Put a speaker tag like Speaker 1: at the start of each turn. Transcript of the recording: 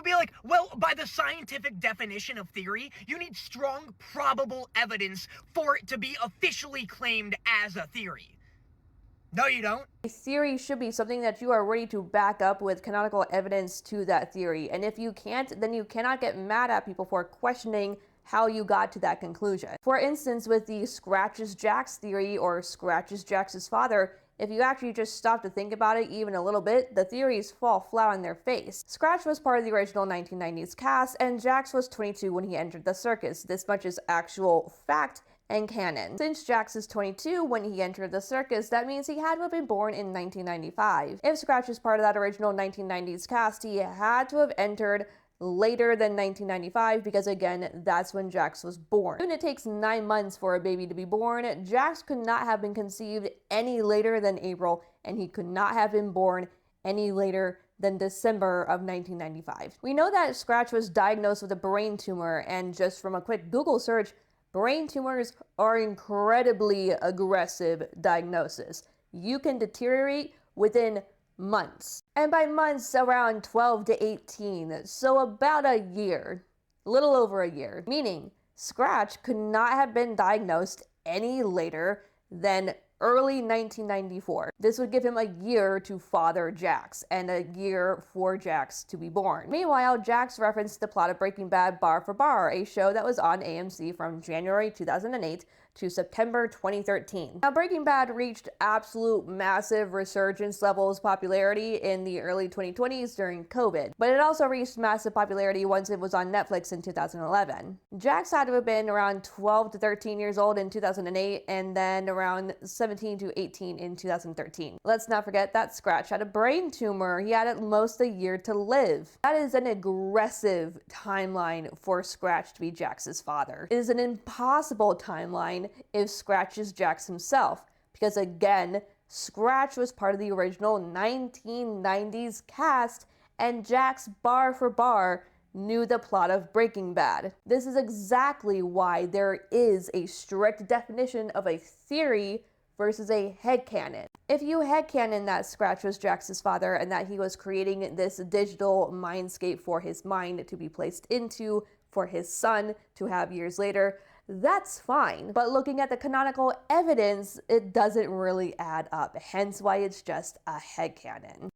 Speaker 1: would be like, well, by the scientific definition of theory, you need strong probable evidence for it to be officially claimed as a theory. No, you don't.
Speaker 2: A theory should be something that you are ready to back up with canonical evidence to that theory. And if you can't, then you cannot get mad at people for questioning how you got to that conclusion. For instance, with the Scratch is Jack's theory, or Scratch is Jack's father, if you actually just stop to think about it even a little bit, the theories fall flat on their face. Scratch was part of the original 1990s cast, and Jax was 22 when he entered the circus. This much is actual fact and canon. Since Jax is 22 when he entered the circus, that means he had to have been born in 1995. If Scratch is part of that original 1990s cast, he had to have entered later than 1995 because, again, that's when Jax was born. Even it takes 9 months for a baby to be born, Jax could not have been conceived any later than April, and he could not have been born any later than December of 1995. We know that Scratch was diagnosed with a brain tumor, and just from a quick Google search, brain tumors are incredibly aggressive diagnosis. You can deteriorate within months. And by months, around 12 to 18, so about a year, little over a year, meaning Scratch could not have been diagnosed any later than early 1994. This would give him a year to father Jax and a year for Jax to be born. Meanwhile, Jax referenced the plot of Breaking Bad bar for bar, a show that was on AMC from January 2008 to September 2013. Now, Breaking Bad reached absolute massive resurgence levels popularity in the early 2020s during COVID, but it also reached massive popularity once it was on Netflix in 2011. Jax had to have been around 12 to 13 years old in 2008, and then around 17 to 18 in 2013. Let's not forget that Scratch had a brain tumor. He had at most a year to live. That is an aggressive timeline for Scratch to be Jax's father. It is an impossible timeline if Scratch is Jax himself, because again, Scratch was part of the original 1990s cast, and Jax bar for bar knew the plot of Breaking Bad. This is exactly why there is a strict definition of a theory versus a headcanon. If you headcanon that Scratch was Jax's father and that he was creating this digital mindscape for his mind to be placed into for his son to have years later, that's fine. But looking at the canonical evidence, it doesn't really add up, hence why it's just a headcanon.